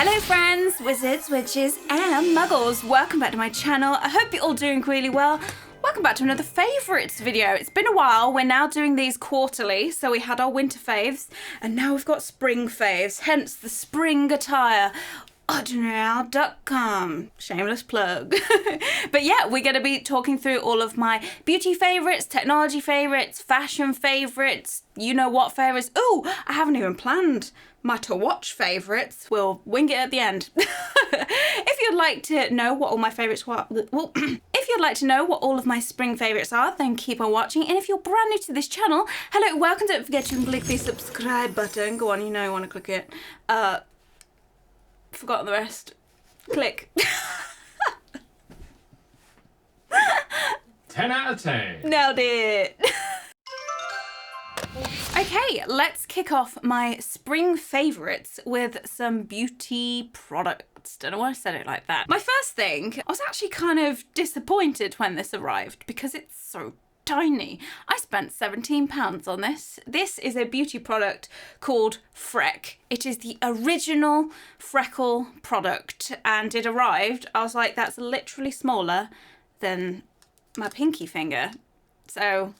Hello friends, wizards, witches and muggles. Welcome back to my channel. I hope you're all doing really well. Welcome back to another favourites video. It's been a while. We're now doing these quarterly. So we had our winter faves and now we've got spring faves. Hence the spring attire. Ordinaryal.com. Shameless plug. But yeah, we're going to be talking through all of my beauty favourites, technology favourites, fashion favourites, you know what favourites. Ooh, I haven't even planned my to watch favourites. We'll wing it at the end. If you'd like to know what all my favourites were, if you'd like to know what all of my spring favourites are, then keep on watching. And if you're brand new to this channel, hello, welcome. Don't forget to click the subscribe button. Go on, you know you want to click it. Forgotten the rest. Click. 10 out of 10. Nailed it. Okay, let's kick off my spring favourites with some beauty products. Don't know why I said it like that. My first thing, I was actually kind of disappointed when this arrived because it's so tiny. I spent £17 on this. This is a beauty product called Freck. It is the original freckle product and it arrived. I was like, that's literally smaller than my pinky finger. So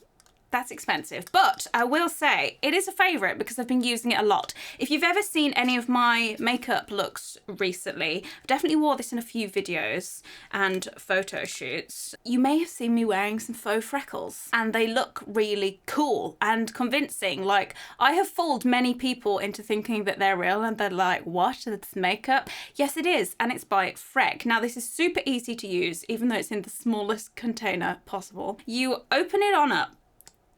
that's expensive, but I will say it is a favourite because I've been using it a lot. If you've ever seen any of my makeup looks recently, I definitely wore this in a few videos and photo shoots. You may have seen me wearing some faux freckles and they look really cool and convincing. Like, I have fooled many people into thinking that they're real and they're like, what, it's makeup? Yes, it is, and it's by Freck. Now, this is super easy to use, even though it's in the smallest container possible. You open it on up,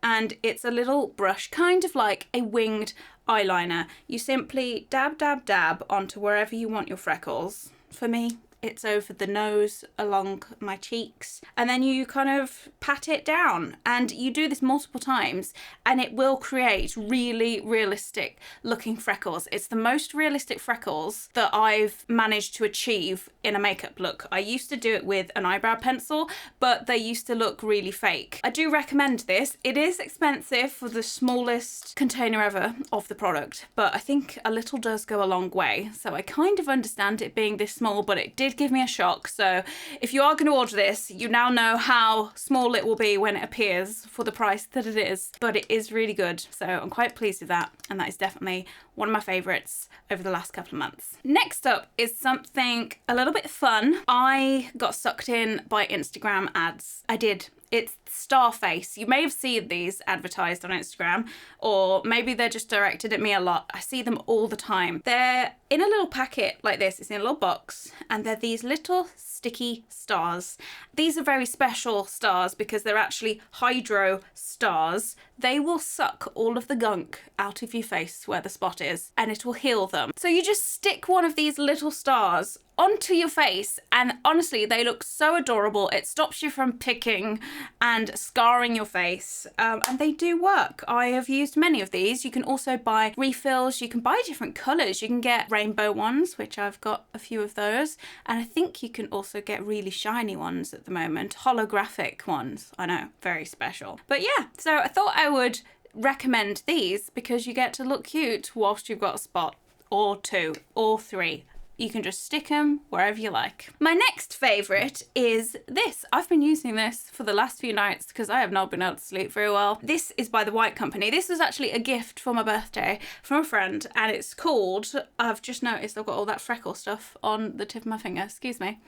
and it's a little brush, kind of like a winged eyeliner. You simply dab, dab, dab onto wherever you want your freckles. For me, it's over the nose, along my cheeks, and then you kind of pat it down. And you do this multiple times, and it will create really realistic looking freckles. It's the most realistic freckles that I've managed to achieve in a makeup look. I used to do it with an eyebrow pencil, but they used to look really fake. I do recommend this. It is expensive for the smallest container ever of the product, but I think a little does go a long way. So I kind of understand it being this small, but it did give me a shock. So if you are going to order this, you now know how small it will be when it appears for the price that it is, but it is really good. So I'm quite pleased with that, and that is definitely one of my favourites over the last couple of months. Next up is something a little bit fun. I got sucked in by Instagram ads. I did. It's Starface. You may have seen these advertised on Instagram, or maybe they're just directed at me a lot. I see them all the time. They're in a little packet like this. It's in a little box, and they're these little sticky stars. These are very special stars because they're actually hydro stars. They will suck all of the gunk out of your face where the spot is, and it will heal them. So you just stick one of these little stars onto your face, and honestly, they look so adorable. It stops you from picking and scarring your face, and they do work. I have used many of these. You can also buy refills. You can buy different colours. You can get rainbow ones, which I've got a few of those, and I think you can also get really shiny ones at the moment, holographic ones. I know, very special. But yeah, so I thought I would recommend these because you get to look cute whilst you've got a spot, or two, or three. You can just stick them wherever you like. My next favourite is this. I've been using this for the last few nights because I have not been able to sleep very well. This is by The White Company. This was actually a gift for my birthday from a friend, and it's called, I've just noticed I've got all that freckle stuff on the tip of my finger, excuse me.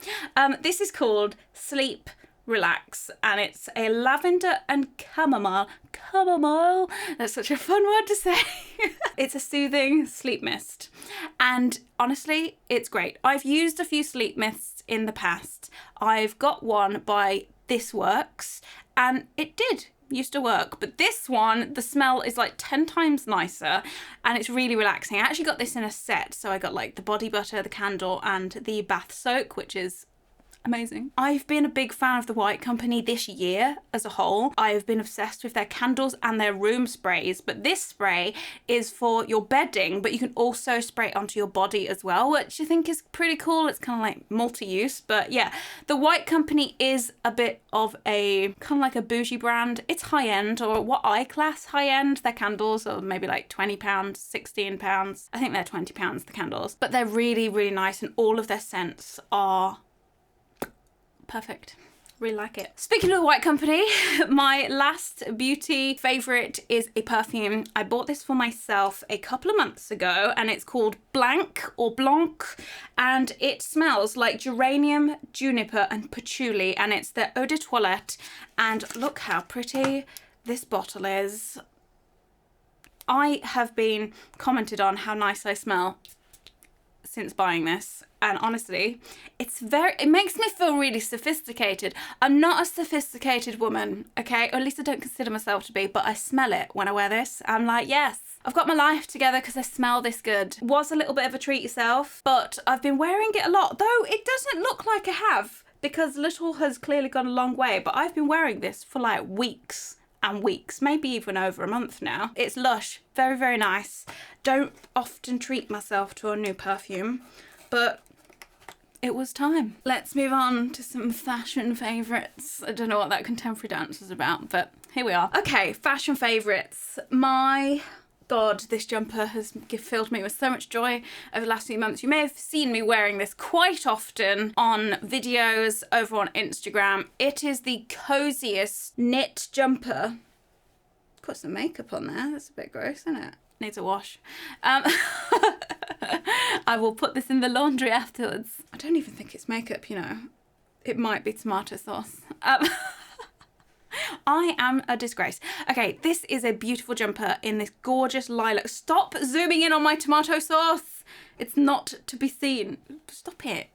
This is called Sleep Relax, and it's a lavender and chamomile. Chamomile, that's such a fun word to say. It's a soothing sleep mist, and honestly, it's great. I've used a few sleep mists in the past. I've got one by This Works, and it used to work, but this one, the smell is like 10 times nicer, and it's really relaxing. I actually got this in a set, so I got like the body butter, the candle, and the bath soak, which is amazing. I've been a big fan of the White Company this year as a whole. I've been obsessed with their candles and their room sprays, but this spray is for your bedding, but you can also spray it onto your body as well, which I think is pretty cool. It's kind of like multi-use, but yeah, the White Company is a bit of a kind of like a bougie brand. It's high-end, or what I class high-end. Their candles are maybe like £20, £16. I think they're £20, the candles, but they're really, really nice, and all of their scents are perfect. Really like it. Speaking of the White Company, my last beauty favourite is a perfume. I bought this for myself a couple of months ago, and it's called Blanc or Blanc, and it smells like geranium, juniper and patchouli, and it's the eau de toilette. And look how pretty this bottle is. I have been commented on how nice I smell since buying this, and honestly, it makes me feel really sophisticated. I'm not a sophisticated woman, okay, or at least I don't consider myself to be, but I smell it when I wear this. I'm like, yes, I've got my life together because I smell this good. Was a little bit of a treat yourself, but I've been wearing it a lot, though it doesn't look like I have, because little has clearly gone a long way, but I've been wearing this for like weeks and weeks, maybe even over a month now. It's lush, very, very nice. Don't often treat myself to a new perfume, but it was time. Let's move on to some fashion favourites. I don't know what that contemporary dance is about, but here we are. Okay, fashion favourites. My God, this jumper has filled me with so much joy over the last few months. You may have seen me wearing this quite often on videos over on Instagram. It is the coziest knit jumper. Put some makeup on there. That's a bit gross, isn't it? Needs a wash. I will put this in the laundry afterwards. I don't even think it's makeup, you know. It might be tomato sauce. I am a disgrace. Okay, this is a beautiful jumper in this gorgeous lilac. Stop zooming in on my tomato sauce. It's not to be seen. Stop it.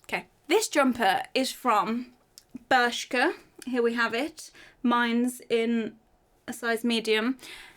Okay, this jumper is from Bershka. Here we have it. Mine's in a size medium.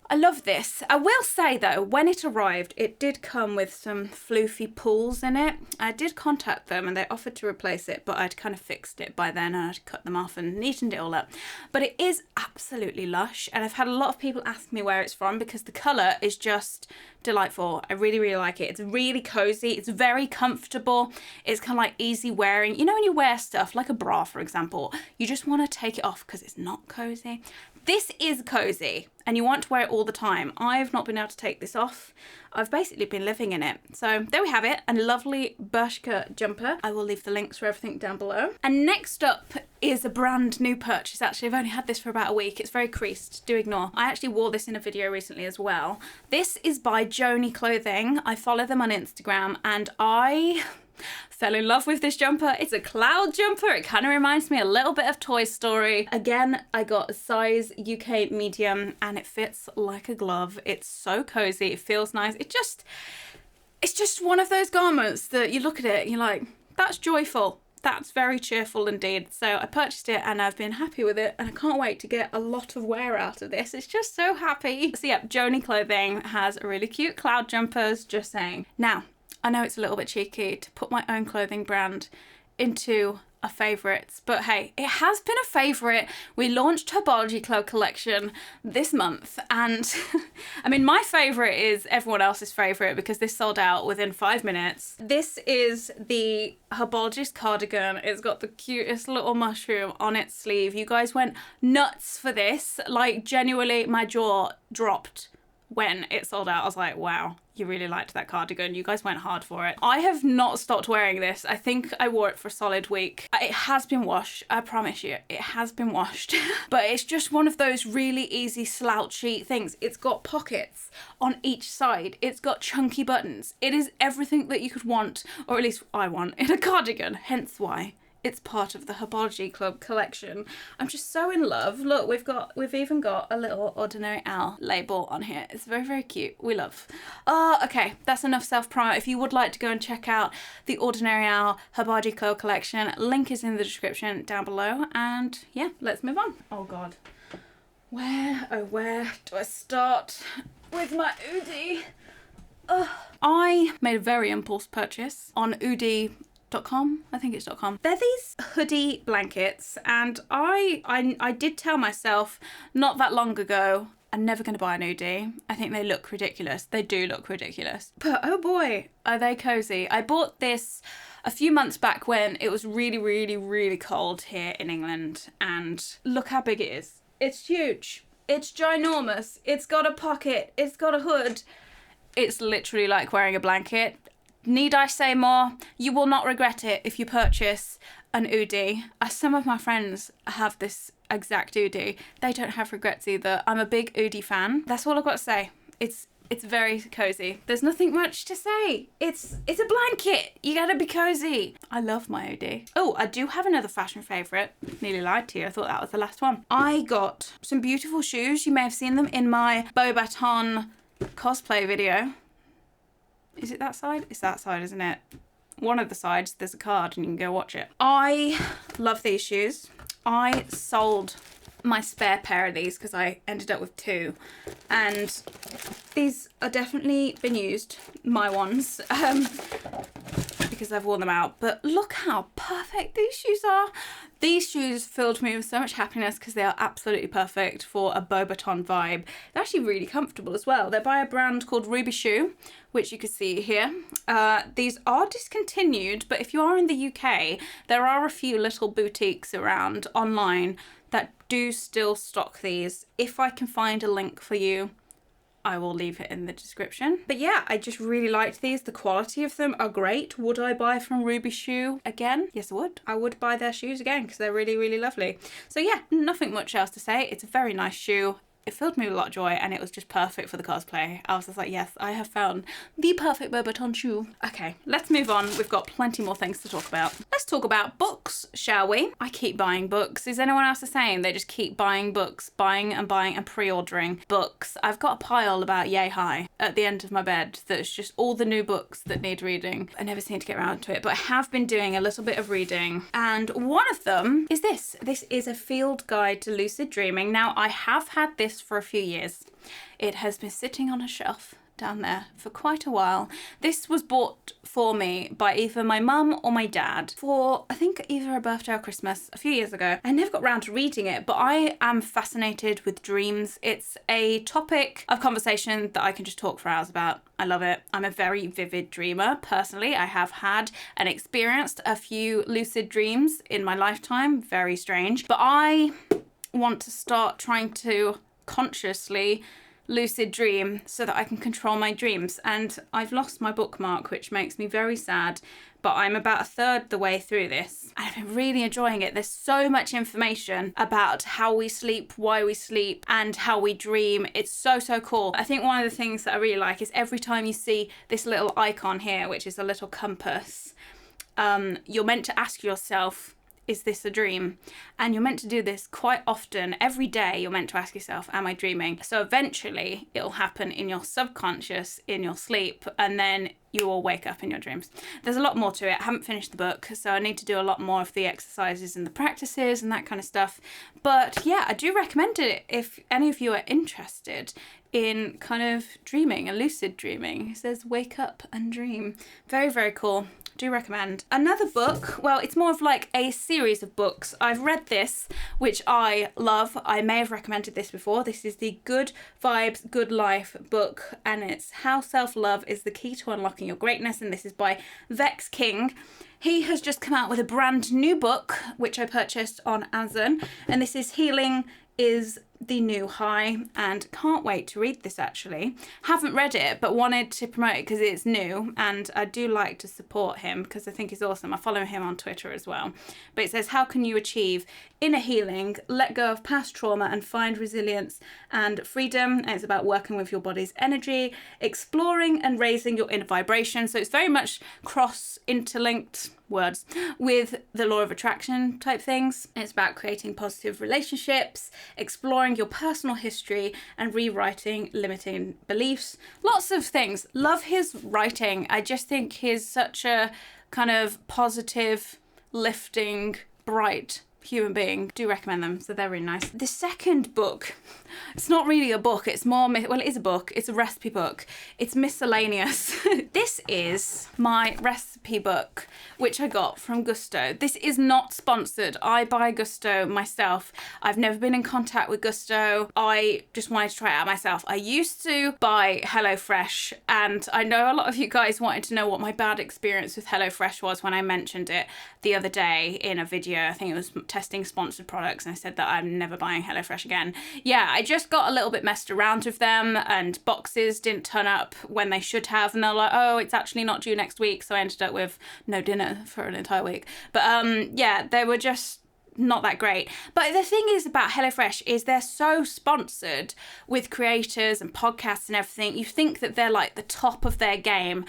I love this. I will say though, when it arrived, it did come with some floofy pulls in it. I did contact them and they offered to replace it, but I'd kind of fixed it by then and I'd cut them off and neatened it all up. But it is absolutely lush, and I've had a lot of people ask me where it's from because the colour is just delightful. I really, really like it. It's really cozy. It's very comfortable. It's kind of like easy wearing. You know when you wear stuff like a bra, for example, you just want to take it off because it's not cozy. This is cozy and you want to wear it all the time. I've not been able to take this off. I've basically been living in it. So there we have it, a lovely Bershka jumper. I will leave the links for everything down below. And next up is a brand new purchase. Actually, I've only had this for about a week. It's very creased, do ignore. I actually wore this in a video recently as well. This is by Joni Clothing. I follow them on Instagram and I fell in love with this jumper. It's a cloud jumper. It kind of reminds me a little bit of Toy Story. Again, I got a size UK medium and it fits like a glove. It's so cozy. It feels nice. It's just one of those garments that you look at it and you're like, that's joyful. That's very cheerful indeed. So I purchased it and I've been happy with it and I can't wait to get a lot of wear out of this. It's just so happy. So yeah, Joni Clothing has really cute cloud jumpers, just saying. Now, I know it's a little bit cheeky to put my own clothing brand into a favourites, but hey, it has been a favourite. We launched Herbology Club collection this month and I mean, my favourite is everyone else's favourite because this sold out within 5 minutes. This is the Herbologist cardigan. It's got the cutest little mushroom on its sleeve. You guys went nuts for this. Like, genuinely, my jaw dropped when it sold out. I was like, wow, you really liked that cardigan. You guys went hard for it. I have not stopped wearing this. I think I wore it for a solid week. It has been washed. I promise you, it has been washed. But it's just one of those really easy slouchy things. It's got pockets on each side. It's got chunky buttons. It is everything that you could want, or at least I want, in a cardigan. Hence why it's part of the Herbology Club collection. I'm just so in love. Look, we've even got a little Ordinary Owl label on here. It's very, very cute. We love. Okay, that's enough self-promo. If you would like to go and check out the Ordinary Owl Herbology Club collection, link is in the description down below. And yeah, let's move on. Oh God. Where do I start with my Oodie? I made a very impulse purchase on Udi.com. I think it's .com. They're these hoodie blankets, and I did tell myself not that long ago, I'm never going to buy an Udi. I think they look ridiculous. They do look ridiculous. But oh boy, are they cozy. I bought this a few months back when it was really, really, really cold here in England, and look how big it is. It's huge. It's ginormous. It's got a pocket. It's got a hood. It's literally like wearing a blanket. Need I say more? You will not regret it if you purchase an Udi. Some of my friends have this exact Udi. They don't have regrets either. I'm a big Udi fan. That's all I've got to say. It's very cozy. There's nothing much to say. It's a blanket. You gotta be cozy. I love my Udi. Oh, I do have another fashion favourite. Nearly lied to you. I thought that was the last one. I got some beautiful shoes. You may have seen them in my Beaubaton cosplay video. Is it that side? It's that side, isn't it? One of the sides, there's a card and you can go watch it. I love these shoes. I sold my spare pair of these because I ended up with two, and these are definitely been used, my ones, because I've worn them out. But look how perfect these shoes are. These shoes filled me with so much happiness because they are absolutely perfect for a Beaubaton vibe. They're actually really comfortable as well. They're by a brand called Ruby Shoe, which you can see here. These are discontinued, but if you are in the UK, there are a few little boutiques around online that do still stock these. If I can find a link for you, I will leave it in the description. But yeah, I just really liked these. The quality of them are great. Would I buy from Ruby Shoe again? Yes, I would. I would buy their shoes again because they're really, really lovely. So yeah, nothing much else to say. It's a very nice shoe. It filled me with a lot of joy, and it was just perfect for the cosplay. I was just like, yes, I have found the perfect Beaubaton shoe. Okay, let's move on. We've got plenty more things to talk about. Let's talk about books, shall we? I keep buying books. Is anyone else the same? They just keep buying books, buying and pre-ordering books. I've got a pile about yay high at the end of my bed that's just all the new books that need reading. I never seem to get around to it, but I have been doing a little bit of reading, and one of them is this. This is a field guide to lucid dreaming. Now, I have had this for a few years. It has been sitting on a shelf down there for quite a while. This was bought for me by either my mum or my dad for, I think, either a birthday or Christmas a few years ago. I never got around to reading it, but I am fascinated with dreams. It's a topic of conversation that I can just talk for hours about. I love it. I'm a very vivid dreamer. Personally, I have had and experienced a few lucid dreams in my lifetime. Very strange. But I want to start trying to consciously lucid dream so that I can control my dreams, and I've lost my bookmark, which makes me very sad, but I'm about a third the way through this and I've been really enjoying it. There's so much information about how we sleep, why we sleep, and how we dream. It's so cool. I think one of the things that I really like is every time you see this little icon here, which is a little compass, you're meant to ask yourself, is this a dream? And you're meant to do this quite often. Every day you're meant to ask yourself, am I dreaming? So eventually it'll happen in your subconscious, in your sleep, and then you will wake up in your dreams. There's a lot more to it. I haven't finished the book, so I need to do a lot more of the exercises and the practices and that kind of stuff. But yeah, I do recommend it if any of you are interested in kind of dreaming and lucid dreaming. It says wake up and dream. Very cool. Do recommend. Another book, well, it's more of like a series of books. I've read this, which I love. I may have recommended this before. This is the Good Vibes, Good Life book, and it's How Self-Love is the Key to Unlocking Your Greatness, and this is by Vex King. He has just come out with a brand new book, which I purchased on Amazon, and this is Healing is the New High, and can't wait to read this actually. Haven't read it, but wanted to promote it because it's new, and I do like to support him because I think he's awesome. I follow him on Twitter as well. But it says, how can you achieve inner healing, let go of past trauma and find resilience and freedom? And it's about working with your body's energy, exploring and raising your inner vibration. So it's very much cross-interlinked words with the law of attraction type things. It's about creating positive relationships, exploring your personal history, and rewriting limiting beliefs. Lots of things. Love his writing. I just think he's such a kind of positive, lifting, bright human being. Do recommend them, so they're really nice. The second book, it's not really a book, it's more, well, it is a book, it's a recipe book. It's miscellaneous. This is my recipe book, which I got from Gusto. This is not sponsored. I buy Gusto myself. I've never been in contact with Gusto. I just wanted to try it out myself. I used to buy HelloFresh, and I know a lot of you guys wanted to know what my bad experience with HelloFresh was when I mentioned it the other day in a video. I think it was testing sponsored products, and I said that I'm never buying HelloFresh again. Yeah, I just got a little bit messed around with them, and boxes didn't turn up when they should have, and they're like, oh, it's actually not due next week, so I ended up with no dinner for an entire week. But yeah, they were just not that great. But the thing is about HelloFresh is they're so sponsored with creators and podcasts and everything. You think that they're like the top of their game.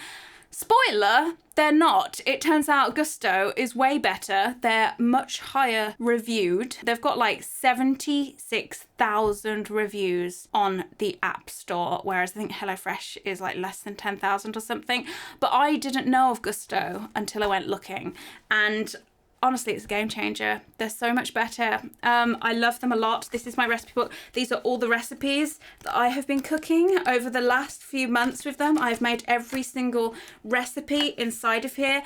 Spoiler, they're not. It turns out Gusto is way better. They're much higher reviewed. They've got like 76,000 reviews on the App Store, whereas I think HelloFresh is like less than 10,000 or something. But I didn't know of Gusto until I went looking, and honestly, it's a game changer. They're so much better. I love them a lot. This is my recipe book. These are all the recipes that I have been cooking over the last few months with them. I've made every single recipe inside of here.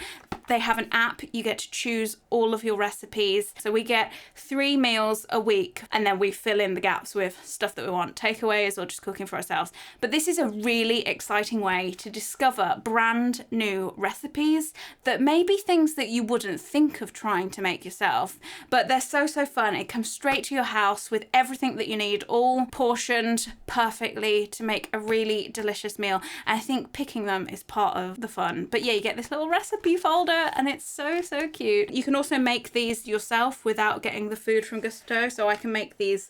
They have an app. You get to choose all of your recipes. So we get 3 meals a week, and then we fill in the gaps with stuff that we want, takeaways or just cooking for ourselves. But this is a really exciting way to discover brand new recipes that may be things that you wouldn't think of trying to make yourself, but they're so fun. It comes straight to your house with everything that you need, all portioned perfectly to make a really delicious meal. And I think picking them is part of the fun. But yeah, you get this little recipe folder, and it's so cute. You can also make these yourself without getting the food from Gusto, so I can make these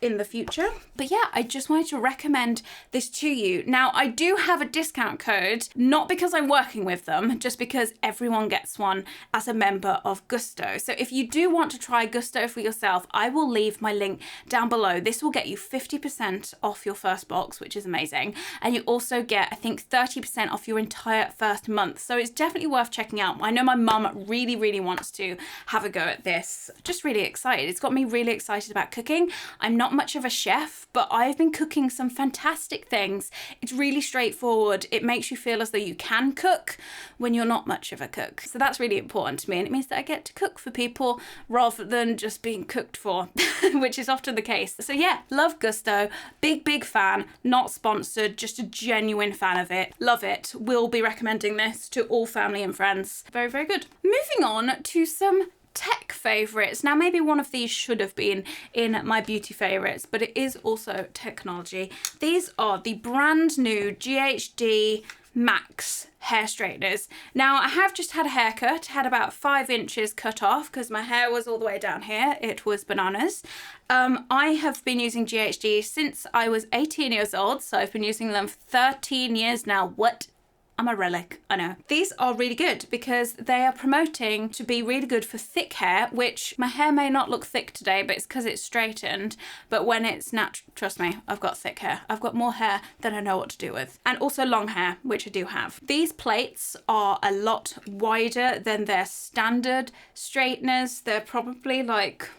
in the future. But yeah, I just wanted to recommend this to you. Now, I do have a discount code, not because I'm working with them, just because everyone gets one as a member of Gusto. So if you do want to try Gusto for yourself, I will leave my link down below. This will get you 50% off your first box, which is amazing. And you also get, I think, 30% off your entire first month. So it's definitely worth checking out. I know my mum really wants to have a go at this. Just really excited. It's got me really excited about cooking. I'm not much of a chef, but I've been cooking some fantastic things. It's really straightforward. It makes you feel as though you can cook when you're not much of a cook. So that's really important to me, and it means that I get to cook for people rather than just being cooked for, which is often the case. So yeah, love Gusto. Big fan. Not sponsored, just a genuine fan of it. Love it. Will be recommending this to all family and friends. Very good. Moving on to some tech favourites. Now, maybe one of these should have been in my beauty favourites, but it is also technology. These are the brand new GHD Max hair straighteners. Now, I have just had a haircut, had about 5 inches cut off because my hair was all the way down here. It was bananas. I have been using GHD since I was 18 years old, so I've been using them for 13 years now. What? I'm a relic, I know. These are really good because they are promoting to be really good for thick hair, which my hair may not look thick today, but it's because it's straightened. But when it's natural, trust me, I've got thick hair. I've got more hair than I know what to do with. And also long hair, which I do have. These plates are a lot wider than their standard straighteners. They're probably like,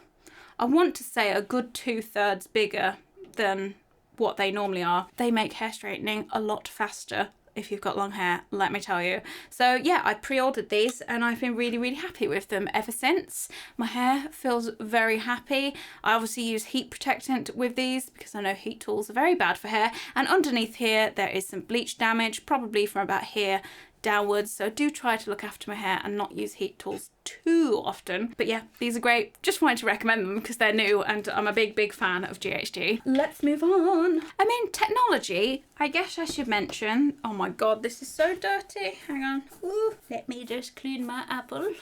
I want to say a good 2/3 bigger than what they normally are. They make hair straightening a lot faster if you've got long hair, let me tell you. So yeah, I pre-ordered these and I've been really happy with them ever since. My hair feels very happy. I obviously use heat protectant with these because I know heat tools are very bad for hair. And underneath here, there is some bleach damage, probably from about here downwards. So do try to look after my hair and not use heat tools too often. But yeah, these are great. Just wanted to recommend them because they're new and I'm a big fan of GHD. Let's move on. I mean, technology, I guess I should mention, oh my God, this is so dirty. Hang on. Ooh, let me just clean my apple.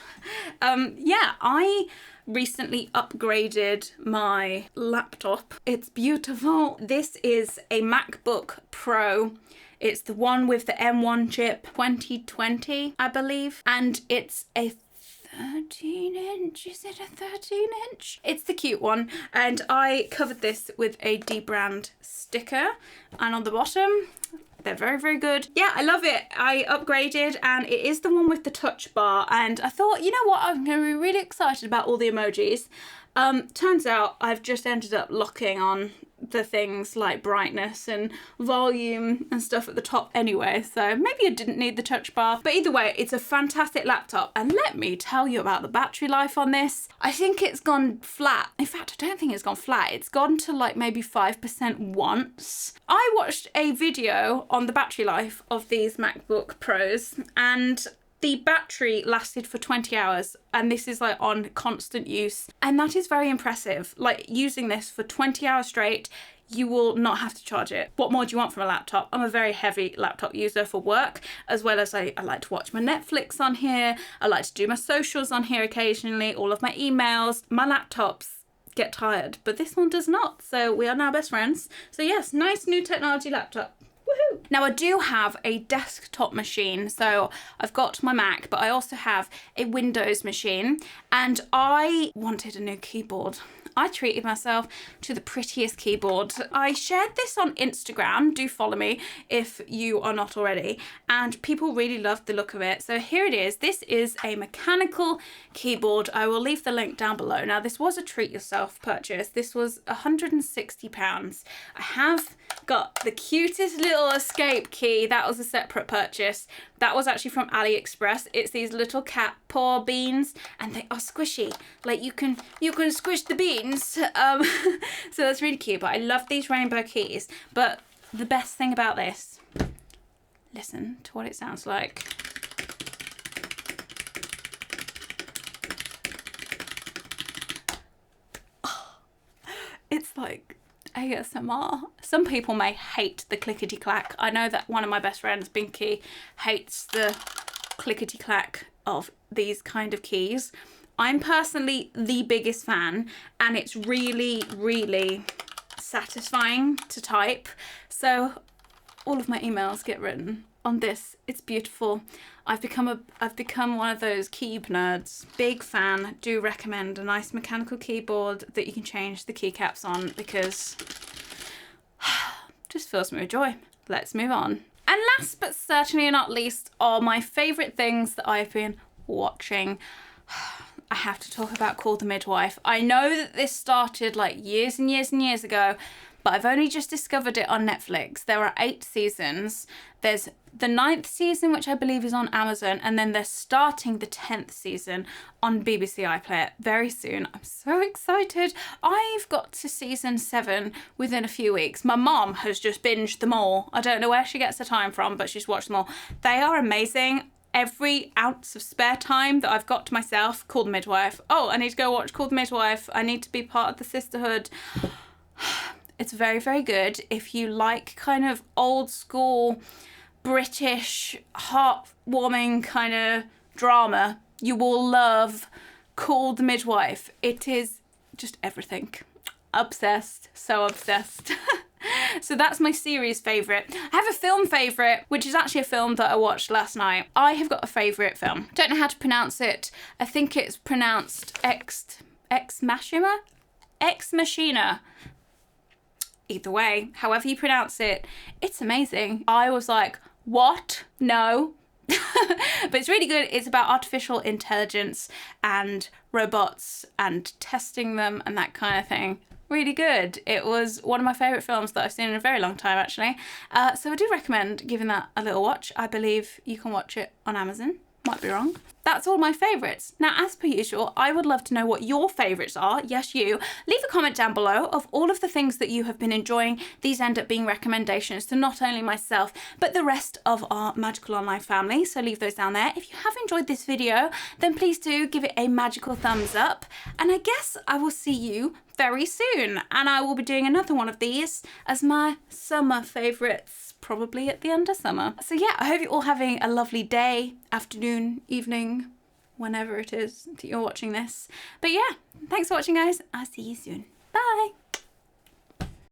Yeah, I recently upgraded my laptop. It's beautiful. This is a MacBook Pro. It's the one with the M1 chip, 2020, I believe. And it's a 13 inch. Is it a 13 inch? It's the cute one. And I covered this with a dbrand sticker. And on the bottom, they're very, very good. Yeah, I love it. I upgraded and it is the one with the touch bar. And I thought, you know what? I'm going to be really excited about all the emojis. Turns out I've just ended up locking on the things like brightness and volume and stuff at the top anyway, so maybe I didn't need the touch bar. But either way, it's a fantastic laptop, and let me tell you about the battery life on this. I think it's gone flat. In fact, I don't think it's gone flat. It's gone to like maybe 5% once. I watched a video on the battery life of these MacBook Pros, and the battery lasted for 20 hours, and this is like on constant use. And that is very impressive. Like, using this for 20 hours straight, you will not have to charge it. What more do you want from a laptop? I'm a very heavy laptop user for work, as well as I like to watch my Netflix on here. I like to do my socials on here occasionally, all of my emails. My laptops get tired, but this one does not. So we are now best friends. So yes, nice new technology laptop. Woohoo! Now I do have a desktop machine, so I've got my Mac, but I also have a Windows machine, and I wanted a new keyboard. I treated myself to the prettiest keyboard. I shared this on Instagram, do follow me if you are not already, and people really loved the look of it. So here it is. This is a mechanical keyboard. I will leave the link down below. Now this was a treat yourself purchase. This was £160. I have got the cutest little escape key. That was a separate purchase. That was actually from AliExpress. It's these little cat paw beans, and they are squishy. Like, you can squish the beans. So that's really cute. But I love these rainbow keys. But the best thing about this, listen to what it sounds like. Oh, it's like ASMR. Some people may hate the clickety clack. I know that one of my best friends, Binky, hates the clickety clack of these kind of keys. I'm personally the biggest fan, and it's really, really satisfying to type. So all of my emails get written on this. It's beautiful. I've become one of those keyboard nerds. Big fan. Do recommend a nice mechanical keyboard that you can change the keycaps on, because just fills me with joy. Let's move on. And last but certainly not least are my favourite things that I've been watching. I have to talk about Call the Midwife. I know that this started like years and years and years ago, but I've only just discovered it on Netflix. There are 8 seasons. There's the 9th season, which I believe is on Amazon, and then they're starting the 10th season on BBC iPlayer very soon. I'm so excited. I've got to season 7 within a few weeks. My mom has just binged them all. I don't know where she gets the time from, but she's watched them all. They are amazing. Every ounce of spare time that I've got to myself, Call the Midwife. Oh, I need to go watch Call the Midwife. I need to be part of the sisterhood. It's very, very good. If you like kind of old school British heartwarming kind of drama, you will love Call the Midwife. It is just everything. Obsessed. So obsessed. So that's my series favourite. I have a film favourite, which is actually a film that I watched last night. I have got a favourite film. Don't know how to pronounce it. I think it's pronounced Ex Machina? Ex Machina. Either way, however you pronounce it, it's amazing. I was like, what? No. But it's really good. It's about artificial intelligence and robots and testing them and that kind of thing. Really good. It was one of my favourite films that I've seen in a very long time, actually. So I do recommend giving that a little watch. I believe you can watch it on Amazon. Might be wrong. That's all my favourites. Now, as per usual, I would love to know what your favourites are. Yes, you. Leave a comment down below of all of the things that you have been enjoying. These end up being recommendations to not only myself, but the rest of our magical online family. So leave those down there. If you have enjoyed this video, then please do give it a magical thumbs up. And I guess I will see you very soon. And I will be doing another one of these as my summer favourites, probably at the end of summer. So yeah, I hope you're all having a lovely day, afternoon, evening, whenever it is that you're watching this. But yeah, thanks for watching, guys. I'll see you soon. Bye.